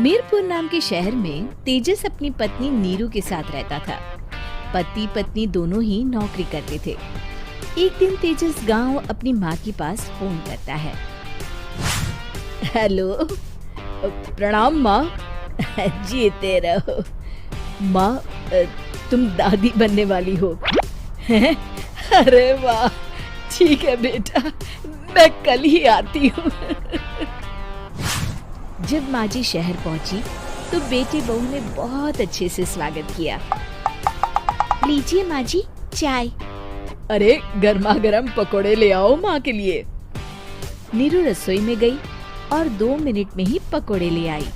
मीरपुर नाम के शहर में तेजस अपनी पत्नी नीरू के साथ रहता था। पति पत्नी दोनों ही नौकरी करते थे। एक दिन तेजस गांव अपनी माँ के पास फोन करता है। हेलो, प्रणाम माँ। जीते रहो माँ, तुम दादी बनने वाली हो। अरे वाह, ठीक है बेटा, मैं कल ही आती हूँ। जब माँ जी शहर पहुंची तो बेटी बहू ने बहुत अच्छे से स्वागत किया। लीजिए माँ जी चाय। अरे गर्मा गर्म पकोड़े ले आओ माँ के लिए। नीरू रसोई में गई और 2 मिनट में ही पकोड़े ले आई।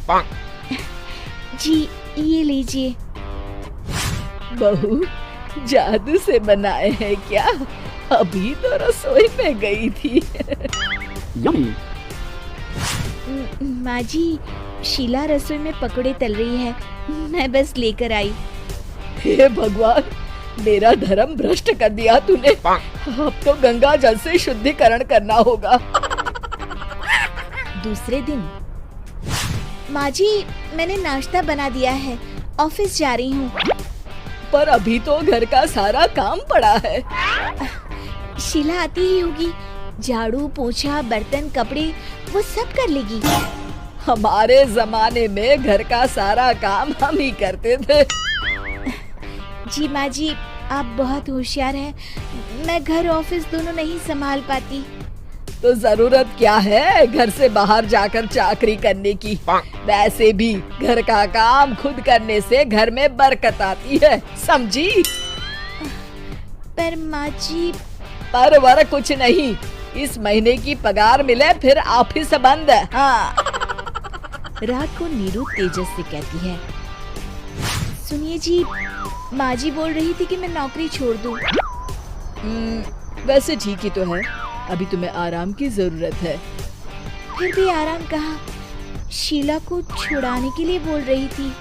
जी ये लीजिए। बहू जादू से बनाए हैं क्या? अभी तो रसोई में गई थी। माँ जी, शीला रसोई में पकोड़े तल रही है, मैं बस लेकर आई। हे भगवान, मेरा धर्म भ्रष्ट कर दिया तूने। अब तो गंगा जल से शुद्धिकरण करना होगा। दूसरे दिन, माँ जी मैंने नाश्ता बना दिया है, ऑफिस जा रही हूँ। पर अभी तो घर का सारा काम पड़ा है। शीला आती ही होगी, झाड़ू पोछा बर्तन कपड़े वो सब कर लेगी। हमारे जमाने में घर का सारा काम हम ही करते थे। जी माँ जी, आप बहुत होशियार हैं, मैं घर ऑफिस दोनों नहीं संभाल पाती। तो जरूरत क्या है घर से बाहर जाकर चाकरी करने की? वैसे भी घर का काम खुद करने से घर में बरकत आती है, समझी? पर माँ जी। पर वर कुछ नहीं, इस महीने की पगार मिले फिर ऑफिस बंद। हाँ। रात को नीरू तेजस से कहती है, सुनिए जी, माँ जी बोल रही थी कि मैं नौकरी छोड़ दूं। वैसे ठीक ही तो है, अभी तुम्हें आराम की जरूरत है। फिर भी आराम कहाँ, शीला को छुड़ाने के लिए बोल रही थी।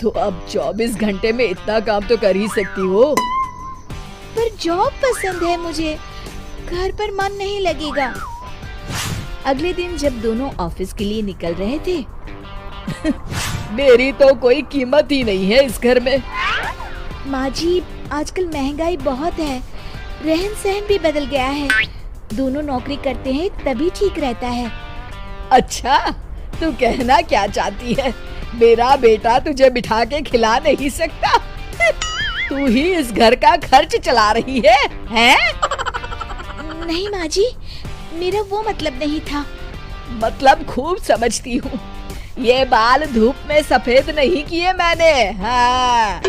तो अब 24 घंटे में इतना काम तो कर ही सकती हो। पर जॉब पसंद है मुझे, घर पर मन नहीं लगेगा। अगले दिन जब दोनों ऑफिस के लिए निकल रहे थे, मेरी तो कोई कीमत ही नहीं है इस घर में। माँ जी, आजकल महंगाई बहुत है, रहन सहन भी बदल गया है, दोनों नौकरी करते हैं तभी ठीक रहता है। अच्छा, तू कहना क्या चाहती है? मेरा बेटा तुझे बिठा के खिला नहीं सकता? तू ही इस घर का खर्च चला रही है, हैं? नहीं माँ जी, मेरा वो मतलब नहीं था। मतलब खूब समझती हूँ, ये बाल धूप में सफेद नहीं किए मैंने। हाँ।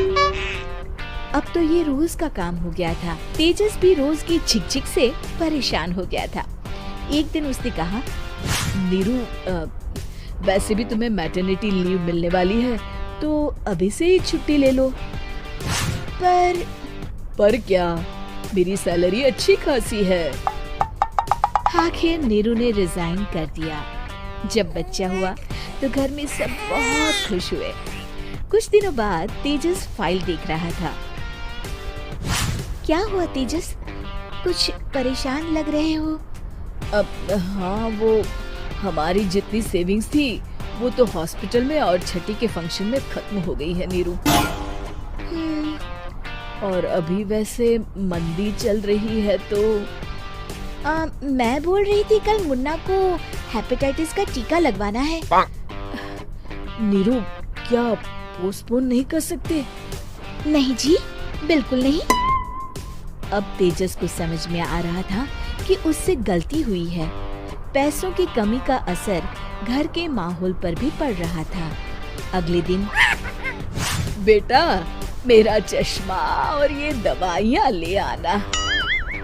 अब तो ये रोज का काम हो गया था। तेजस भी रोज की झिकझिक से परेशान हो गया था। एक दिन उसने कहा, नीरू, वैसे भी तुम्हें मैटरनिटी लीव मिलने वाली है, तो अभी से ही छुट्टी ले लो। पर क्या, मेरी सैलरी अच्छी खासी है। आखिर नीरू ने रिजाइन कर दिया। जब बच्चा हुआ तो घर में सब बहुत खुश हुए। कुछ दिनों बाद तेजस फाइल देख रहा था। क्या हुआ तेजस, कुछ परेशान लग रहे हो? अब हाँ, वो हमारी जितनी सेविंग्स थी वो तो हॉस्पिटल में और छठी के फंक्शन में खत्म हो गई है नीरू। और अभी वैसे मंदी चल रही है तो मैं बोल रही थी कल मुन्ना को हेपेटाइटिस का टीका लगवाना है। नीरू, क्या पोस्टपोन नहीं कर सकते? नहीं जी, बिल्कुल नहीं। अब तेजस को समझ में आ रहा था कि उससे गलती हुई है। पैसों की कमी का असर घर के माहौल पर भी पड़ रहा था। अगले दिन, बेटा मेरा चश्मा और ये दवाइयाँ ले आना,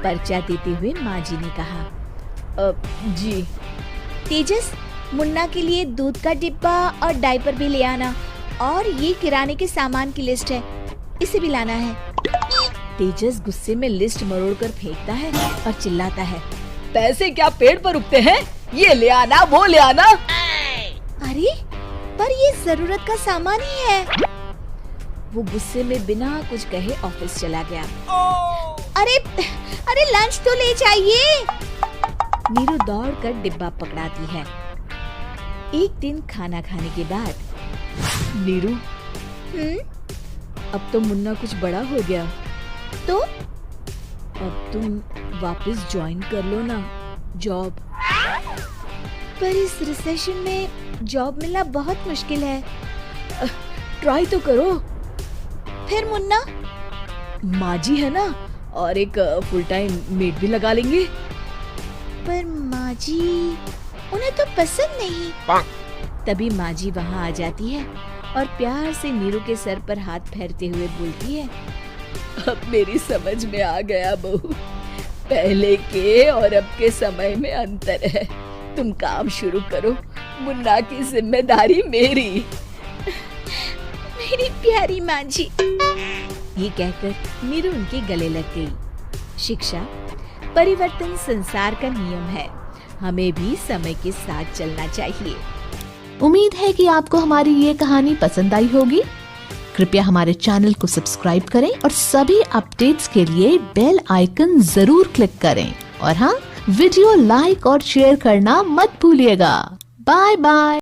पर्चा देते हुए माँ जी ने कहा। जी। तेजस, मुन्ना के लिए दूध का डिब्बा और डायपर भी ले आना, और ये किराने के सामान की लिस्ट है, इसे भी लाना है। तेजस गुस्से में लिस्ट मरोड़कर फेंकता है और चिल्लाता है, पैसे क्या पेड़ पर उगते हैं? ये ले आना, वो ले आना। अरे पर ये जरूरत का सामान ही है। वो गुस्से में बिना कुछ कहे ऑफिस चला गया। अरे लंच तो ले जाइए। नीरू दौड़कर डिब्बा पकड़ाती है। एक दिन खाना खाने के बाद, नीरू, अब तो मुन्ना कुछ बड़ा हो गया, तो अब तुम वापस ज्वाइन कर लो ना जॉब। पर इस रिसेशन में जॉब मिलना बहुत मुश्किल है। ट्राई तो करो। फिर मुन्ना? माँ जी है ना, और एक फुल टाइम मेड भी लगा लेंगे। पर माँ जी, उन्हें तो पसंद नहीं। तभी माँ जी वहाँ आ जाती है और प्यार से नीरू के सर पर हाथ फेरते हुए बोलती है, अब मेरी समझ में आ गया बहू, पहले के और अब के समय में अंतर है। तुम काम शुरू करो, मुन्ना की जिम्मेदारी मेरी। मेरी प्यारी माँ जी। ये कहकर नीरू उनके गले लग गई। शिक्षा, परिवर्तन संसार का नियम है, हमें भी समय के साथ चलना चाहिए। उम्मीद है कि आपको हमारी ये कहानी पसंद आई होगी। कृपया हमारे चैनल को सब्सक्राइब करें और सभी अपडेट्स के लिए बेल आइकन जरूर क्लिक करें। और हाँ, वीडियो लाइक और शेयर करना मत भूलिएगा। Bye bye.